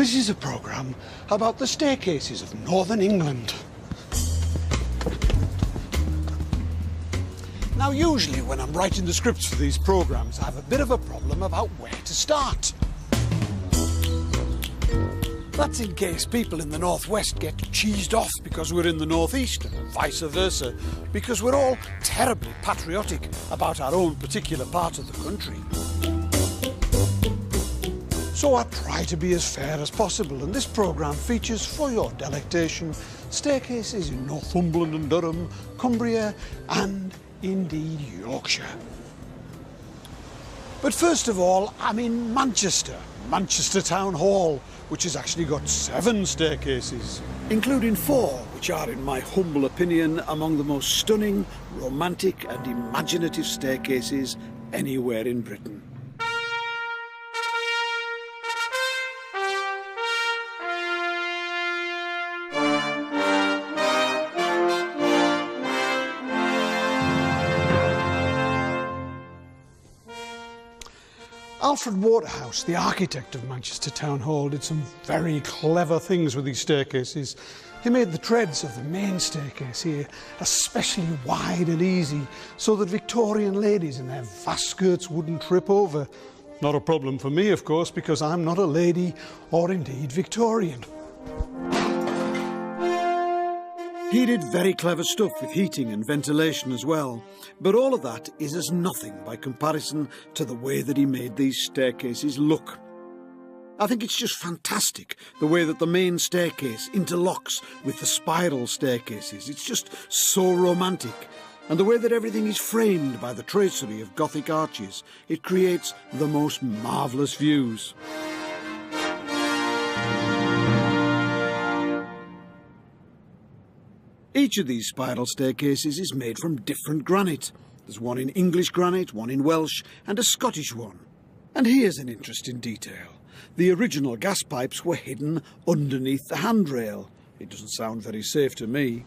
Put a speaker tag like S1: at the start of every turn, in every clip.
S1: This is a programme about the staircases of northern England. Now, usually when I'm writing the scripts for these programmes, I have a bit of a problem about where to start. That's in case people in the northwest get cheesed off because we're in the northeast, and vice versa, because we're all terribly patriotic about our own particular part of the country. So I try to be as fair as possible, and this programme features, for your delectation, staircases in Northumberland and Durham, Cumbria and indeed Yorkshire. But first of all, I'm in Manchester Town Hall, which has actually got 7 staircases, including 4 which are, in my humble opinion, among the most stunning, romantic and imaginative staircases anywhere in Britain. Alfred Waterhouse, the architect of Manchester Town Hall, did some very clever things with these staircases. He made the treads of the main staircase here especially wide and easy so that Victorian ladies in their vast skirts wouldn't trip over. Not a problem for me, of course, because I'm not a lady or indeed Victorian. He did very clever stuff with heating and ventilation as well, but all of that is as nothing by comparison to the way that he made these staircases look. I think it's just fantastic the way that the main staircase interlocks with the spiral staircases. It's just so romantic. And the way that everything is framed by the tracery of Gothic arches, it creates the most marvellous views. Each of these spiral staircases is made from different granite. There's one in English granite, one in Welsh, and a Scottish one. And here's an interesting detail. The original gas pipes were hidden underneath the handrail. It doesn't sound very safe to me.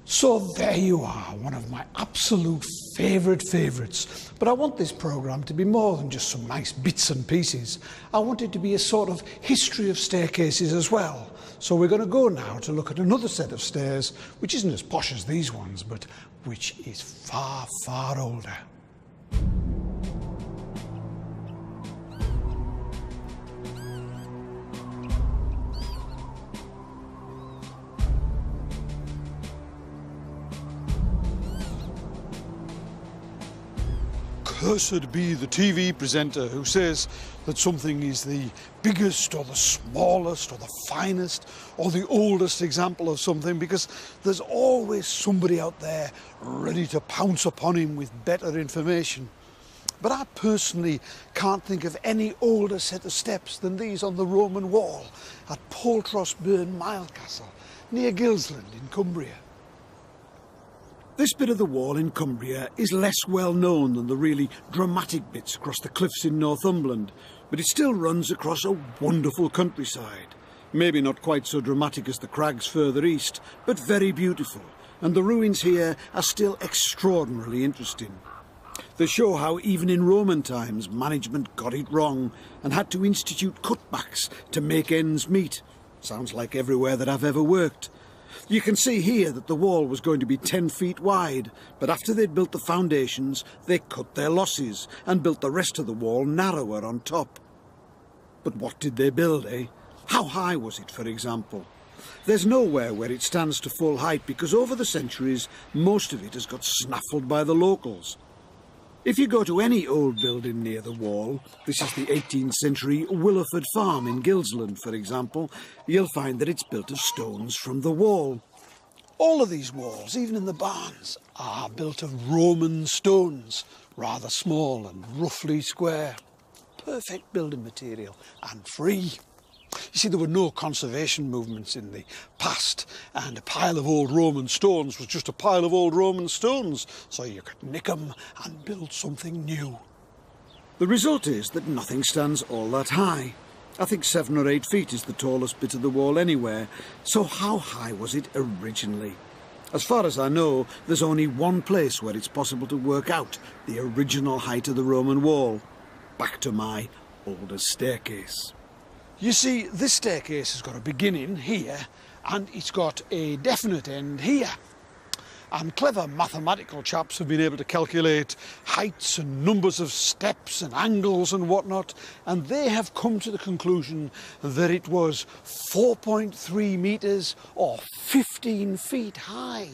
S1: So there you are, one of my absolute favourites. But I want this programme to be more than just some nice bits and pieces. I want it to be a sort of history of staircases as well. So we're going to go now to look at another set of stairs, which isn't as posh as these ones, but which is far, far older. Cursed be the TV presenter who says that something is the biggest or the smallest or the finest or the oldest example of something, because there's always somebody out there ready to pounce upon him with better information. But I personally can't think of any older set of steps than these on the Roman wall at Portrosburn Mile Castle near Gilsland in Cumbria. This bit of the wall in Cumbria is less well known than the really dramatic bits across the cliffs in Northumberland, but it still runs across a wonderful countryside. Maybe not quite so dramatic as the crags further east, but very beautiful, and the ruins here are still extraordinarily interesting. They show how even in Roman times management got it wrong and had to institute cutbacks to make ends meet. Sounds like everywhere that I've ever worked. You can see here that the wall was going to be 10 feet wide, but after they'd built the foundations, they cut their losses and built the rest of the wall narrower on top. But what did they build, eh? How high was it, for example? There's nowhere where it stands to full height because over the centuries, most of it has got snaffled by the locals. If you go to any old building near the wall, this is the 18th century Willowford Farm in Gilsland, for example, you'll find that it's built of stones from the wall. All of these walls, even in the barns, are built of Roman stones, rather small and roughly square. Perfect building material and free. You see, there were no conservation movements in the past, and a pile of old Roman stones was just a pile of old Roman stones, so you could nick them and build something new. The result is that nothing stands all that high. I think 7 or 8 feet is the tallest bit of the wall anywhere, so how high was it originally? As far as I know, there's only one place where it's possible to work out the original height of the Roman wall. Back to my oldest staircase. You see, this staircase has got a beginning here and it's got a definite end here. And clever mathematical chaps have been able to calculate heights and numbers of steps and angles and whatnot, and they have come to the conclusion that it was 4.3 metres or 15 feet high.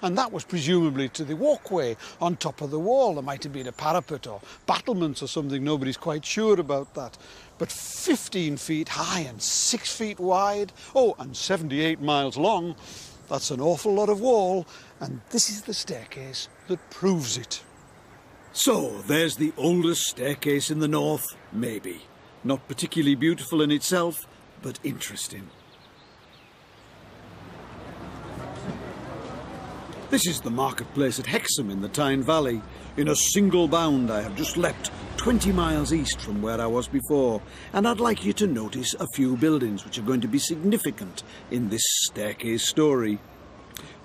S1: And that was presumably to the walkway on top of the wall. There might have been a parapet or battlements or something, nobody's quite sure about that. But 15 feet high and 6 feet wide, oh, and 78 miles long, that's an awful lot of wall, and this is the staircase that proves it.
S2: So, there's the oldest staircase in the north, maybe. Not particularly beautiful in itself, but interesting. This is the marketplace at Hexham in the Tyne Valley. In a single bound, I have just leapt 20 miles east from where I was before, and I'd like you to notice a few buildings which are going to be significant in this staircase story.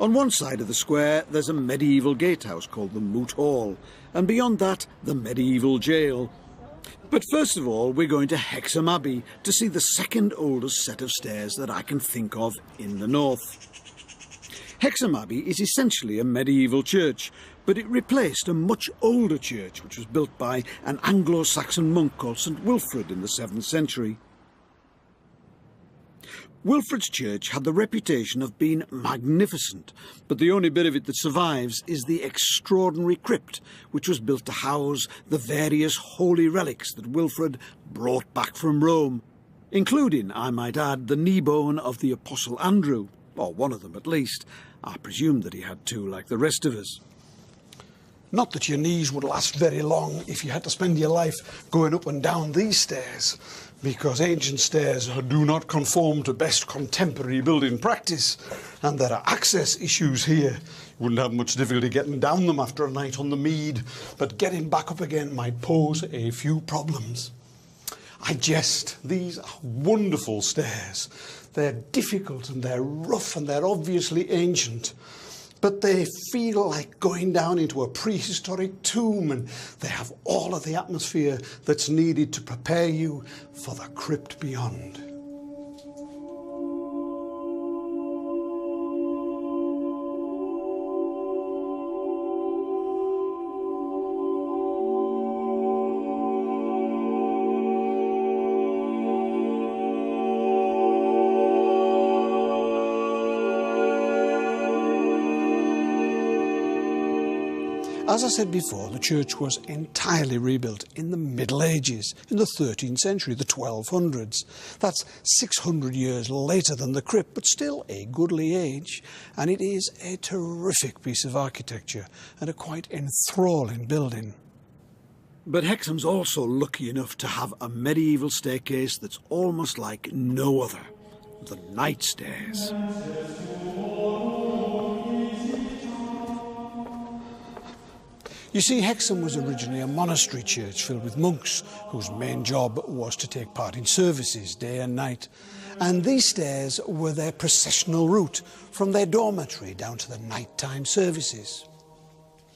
S2: On one side of the square, there's a medieval gatehouse called the Moot Hall, and beyond that, the medieval jail. But first of all, we're going to Hexham Abbey to see the second oldest set of stairs that I can think of in the north. Hexham Abbey is essentially a medieval church, but it replaced a much older church which was built by an Anglo-Saxon monk called St Wilfrid in the 7th century. Wilfrid's church had the reputation of being magnificent, but the only bit of it that survives is the extraordinary crypt, which was built to house the various holy relics that Wilfrid brought back from Rome, including, I might add, the knee bone of the Apostle Andrew, or one of them at least. I presume that he had two like the rest of us.
S1: Not that your knees would last very long if you had to spend your life going up and down these stairs, because ancient stairs do not conform to best contemporary building practice, and there are access issues here. You wouldn't have much difficulty getting down them after a night on the mead, but getting back up again might pose a few problems. I jest. These are wonderful stairs. They're difficult and they're rough and they're obviously ancient, but they feel like going down into a prehistoric tomb, and they have all of the atmosphere that's needed to prepare you for the crypt beyond. As I said before, the church was entirely rebuilt in the Middle Ages, in the 13th century, the 1200s. That's 600 years later than the crypt, but still a goodly age. And it is a terrific piece of architecture and a quite enthralling building.
S2: But Hexham's also lucky enough to have a medieval staircase that's almost like no other, the night stairs.
S1: You see, Hexham was originally a monastery church filled with monks whose main job was to take part in services day and night. And these stairs were their processional route from their dormitory down to the nighttime services.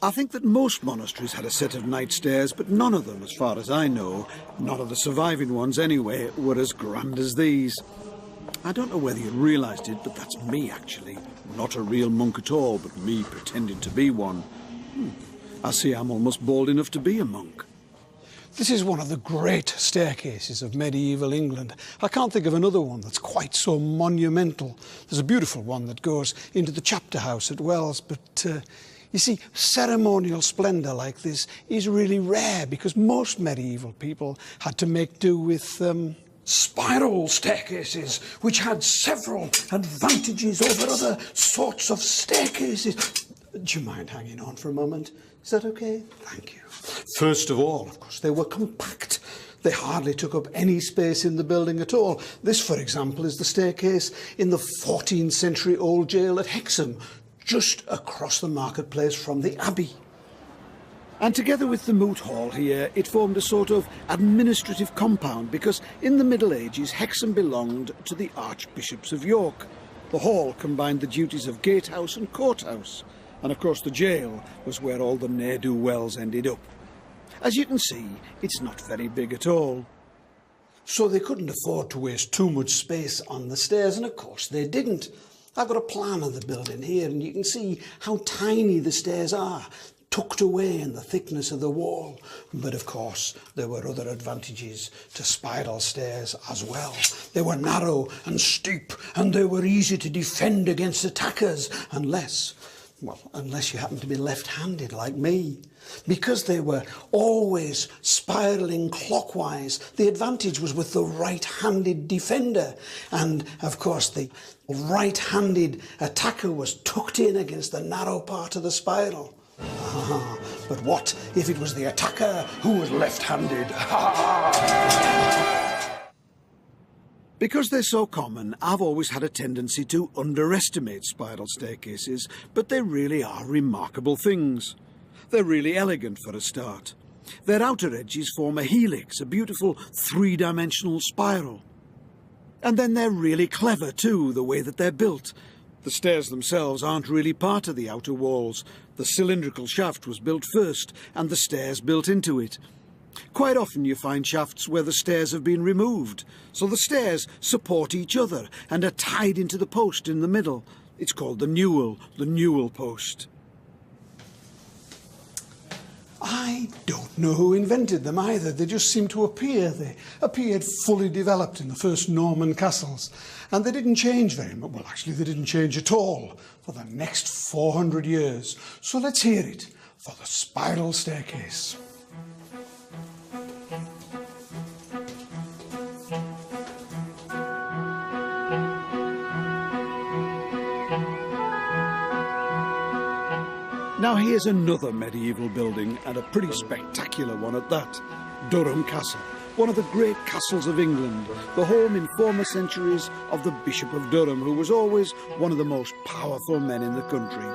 S2: I think that most monasteries had a set of night stairs, but none of them, as far as I know, none of the surviving ones anyway, were as grand as these. I don't know whether you realised it, but that's me actually. Not a real monk at all, but me pretending to be one. I see I'm almost bald enough to be a monk.
S1: This is one of the great staircases of medieval England. I can't think of another one that's quite so monumental. There's a beautiful one that goes into the chapter house at Wells, but you see, ceremonial splendour like this is really rare because most medieval people had to make do with spiral staircases, which had several advantages over other sorts of staircases. Do you mind hanging on for a moment? Is that okay? Thank you. First of all, of course, they were compact. They hardly took up any space in the building at all. This, for example, is the staircase in the 14th century old jail at Hexham, just across the marketplace from the abbey.
S2: And together with the Moot Hall here, it formed a sort of administrative compound because in the Middle Ages, Hexham belonged to the Archbishops of York. The hall combined the duties of gatehouse and courthouse. And of course the jail was where all the ne'er-do-wells ended up. As you can see, it's not very big at all.
S1: So they couldn't afford to waste too much space on the stairs, and of course they didn't. I've got a plan of the building here, and you can see how tiny the stairs are, tucked away in the thickness of the wall. But of course, there were other advantages to spiral stairs as well. They were narrow and steep, and they were easy to defend against attackers, unless you happen to be left-handed like me. Because they were always spiralling clockwise, the advantage was with the right-handed defender. And of course, the right-handed attacker was tucked in against the narrow part of the spiral. But what if it was the attacker who was left-handed?
S2: Because they're so common, I've always had a tendency to underestimate spiral staircases, but they really are remarkable things. They're really elegant for a start. Their outer edges form a helix, a beautiful three-dimensional spiral. And then they're really clever too, the way that they're built. The stairs themselves aren't really part of the outer walls. The cylindrical shaft was built first, and the stairs built into it. Quite often you find shafts where the stairs have been removed, so the stairs support each other and are tied into the post in the middle. It's called the newel post.
S1: I don't know who invented them either. They just seem to appear. They appeared fully developed in the first Norman castles, and they didn't change very much. Well, actually, they didn't change at all for the next 400 years. So let's hear it for the spiral staircase.
S2: Now here's another medieval building, and a pretty spectacular one at that. Durham Castle, one of the great castles of England, the home in former centuries of the Bishop of Durham, who was always one of the most powerful men in the country.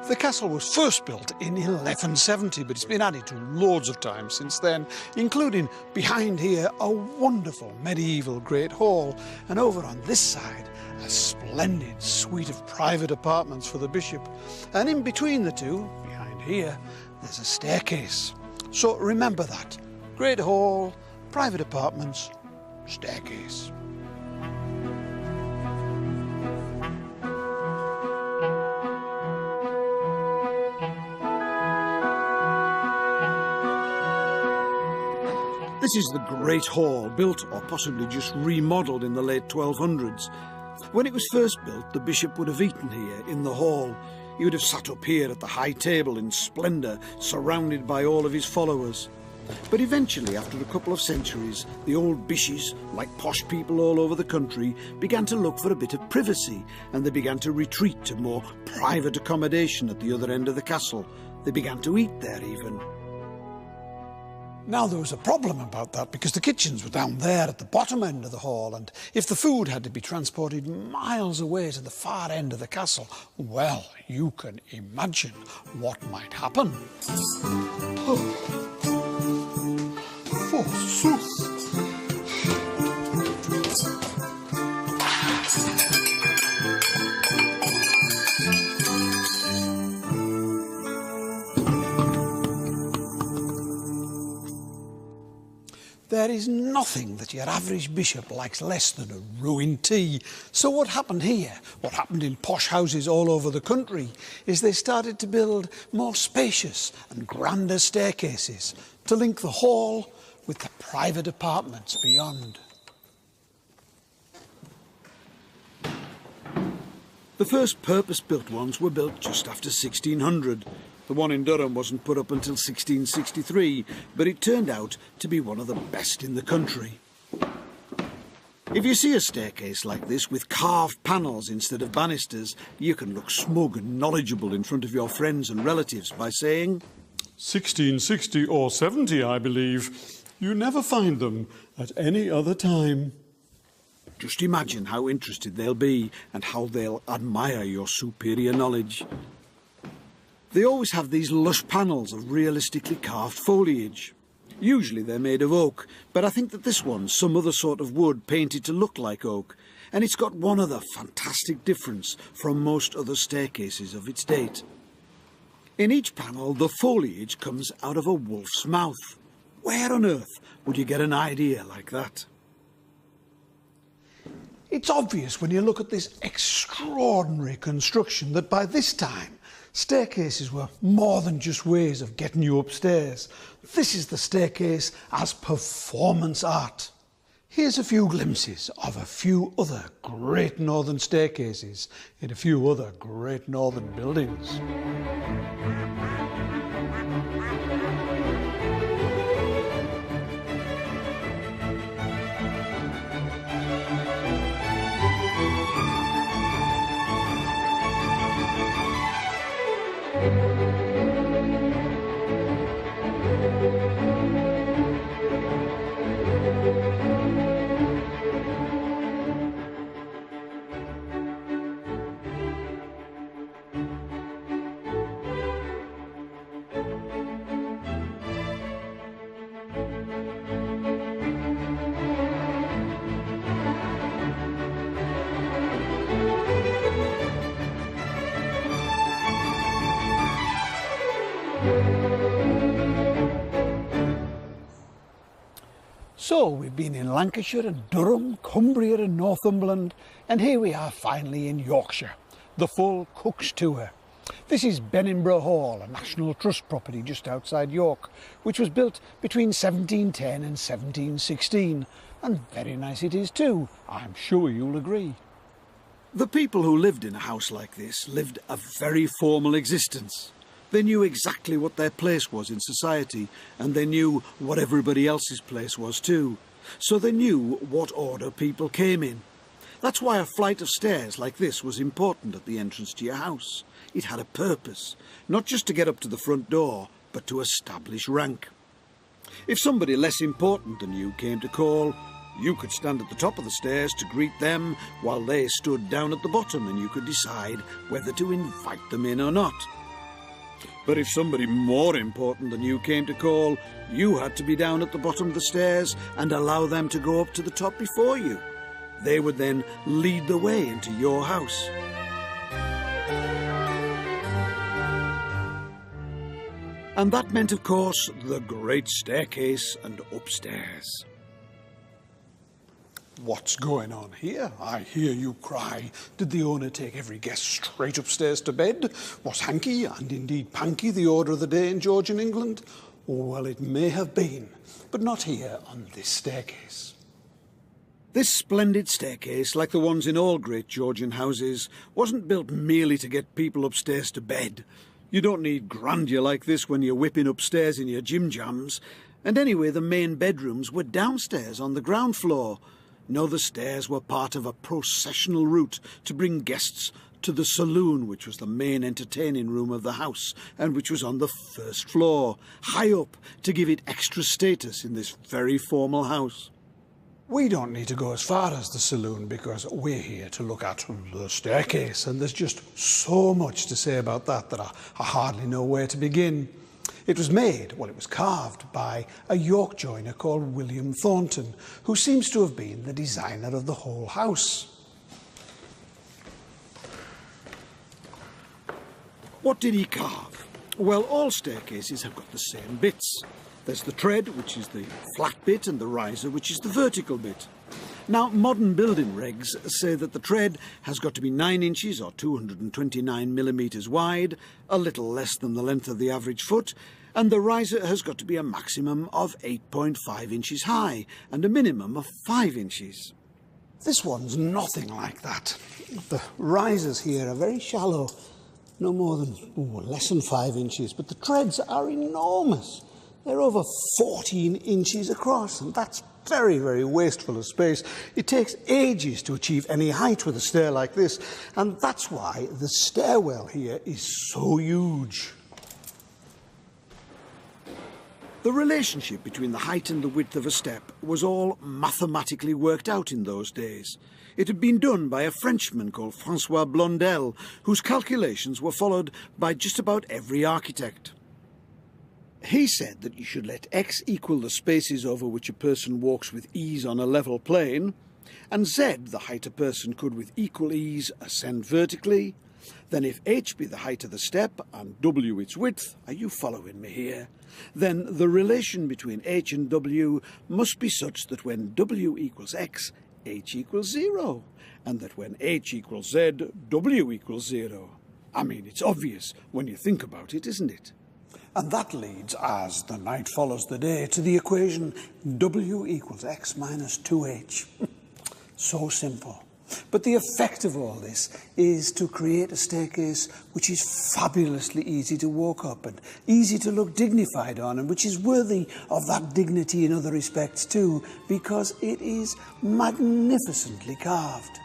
S1: The castle was first built in 1170, but it's been added to loads of times since then, including behind here a wonderful medieval great hall, and over on this side a splendid suite of private apartments for the bishop. And in between the two, behind here, there's a staircase. So remember that. Great hall, private apartments, staircase.
S2: This is the Great Hall, built or possibly just remodelled in the late 1200s. When it was first built, the bishop would have eaten here in the hall. He would have sat up here at the high table in splendour, surrounded by all of his followers. But eventually, after a couple of centuries, the old bishes, like posh people all over the country, began to look for a bit of privacy, and they began to retreat to more private accommodation at the other end of the castle. They began to eat there even.
S1: Now there was a problem about that because the kitchens were down there at the bottom end of the hall, and if the food had to be transported miles away to the far end of the castle, well, you can imagine what might happen. Forsooth. There is nothing that your average bishop likes less than a ruined tea. So what happened here, what happened in posh houses all over the country, is they started to build more spacious and grander staircases to link the hall with the private apartments beyond.
S2: The first purpose-built ones were built just after 1600. The one in Durham wasn't put up until 1663, but it turned out to be one of the best in the country. If you see a staircase like this with carved panels instead of banisters, you can look smug and knowledgeable in front of your friends and relatives by saying,
S3: 1660 or 70, I believe. You never find them at any other time.
S2: Just imagine how interested they'll be and how they'll admire your superior knowledge. They always have these lush panels of realistically carved foliage. Usually they're made of oak, but I think that this one's some other sort of wood painted to look like oak, And it's got one other fantastic difference from most other staircases of its date. In each panel, the foliage comes out of a wolf's mouth. Where on earth would you get an idea like that?
S1: It's obvious when you look at this extraordinary construction that by this time, staircases were more than just ways of getting you upstairs. This is the staircase as performance art. Here's a few glimpses of a few other great northern staircases in a few other great northern buildings. So we've been in Lancashire and Durham, Cumbria and Northumberland, and here we are finally in Yorkshire, the full Cook's tour. This is Benningborough Hall, a National Trust property just outside York, which was built between 1710 and 1716, and very nice it is too, I'm sure you'll agree.
S2: The people who lived in a house like this lived a very formal existence. They knew exactly what their place was in society, and they knew what everybody else's place was too. So they knew what order people came in. That's why a flight of stairs like this was important at the entrance to your house. It had a purpose, not just to get up to the front door, but to establish rank. If somebody less important than you came to call, you could stand at the top of the stairs to greet them while they stood down at the bottom, and you could decide whether to invite them in or not. But if somebody more important than you came to call, you had to be down at the bottom of the stairs and allow them to go up to the top before you. They would then lead the way into your house. And that meant, of course, the great staircase and upstairs.
S1: What's going on here? I hear you cry. Did the owner take every guest straight upstairs to bed? Was hanky, and indeed panky, the order of the day in Georgian England? Oh, well, it may have been, but not here on this staircase.
S2: This splendid staircase, like the ones in all great Georgian houses, wasn't built merely to get people upstairs to bed. You don't need grandeur like this when you're whipping upstairs in your gym jams. And anyway, the main bedrooms were downstairs on the ground floor. No, the stairs were part of a processional route to bring guests to the saloon, which was the main entertaining room of the house, and which was on the first floor, high up, to give it extra status in this very formal house.
S1: We don't need to go as far as the saloon because we're here to look at the staircase, and there's just so much to say about that I hardly know where to begin. It was made, well, it was carved by a York joiner called William Thornton, who seems to have been the designer of the whole house.
S2: What did he carve? Well, all staircases have got the same bits. There's the tread, which is the flat bit, and the riser, which is the vertical bit. Now, modern building regs say that the tread has got to be 9 inches or 229 millimetres wide, a little less than the length of the average foot, and the riser has got to be a maximum of 8.5 inches high and a minimum of 5 inches.
S1: This one's nothing like that. The risers here are very shallow, no more than less than 5 inches, but the treads are enormous. They're over 14 inches across, and that's very, very wasteful of space. It takes ages to achieve any height with a stair like this, and that's why the stairwell here is so huge.
S2: The relationship between the height and the width of a step was all mathematically worked out in those days. It had been done by a Frenchman called François Blondel, whose calculations were followed by just about every architect. He said that you should let x equal the spaces over which a person walks with ease on a level plane, and Z the height a person could with equal ease ascend vertically, then if H be the height of the step and W its width, are you following me here? Then the relation between H and W must be such that when W equals X, H equals 0, and that when H equals Z, W equals 0. I mean, it's obvious when you think about it, isn't it?
S1: And that leads, as the night follows the day, to the equation W equals X minus 2H. So simple. But the effect of all this is to create a staircase which is fabulously easy to walk up and easy to look dignified on, and which is worthy of that dignity in other respects too, because it is magnificently carved.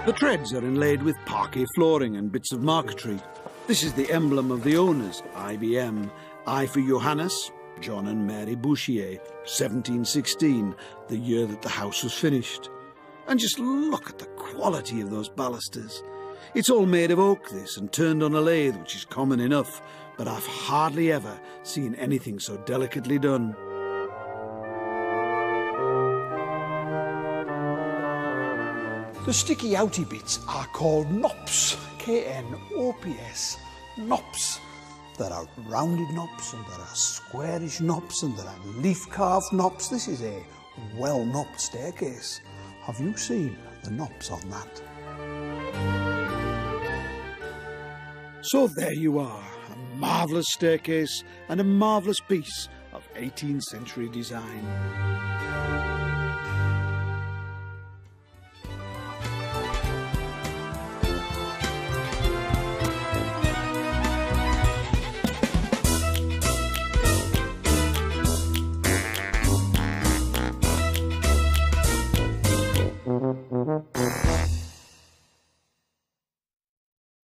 S2: The treads are inlaid with parquet flooring and bits of marquetry. This is the emblem of the owners, IBM. I for Johannes, John and Mary Bouchier, 1716, the year that the house was finished. And just look at the quality of those balusters. It's all made of oak, this, and turned on a lathe, which is common enough, but I've hardly ever seen anything so delicately done.
S1: The sticky outy bits are called knops, K-N-O-P-S, knops. There are rounded knops, and there are squarish knops, and there are leaf-carved knops. This is a well-knopped staircase. Have you seen the knops on that?
S2: So there you are, a marvellous staircase and a marvellous piece of 18th century design.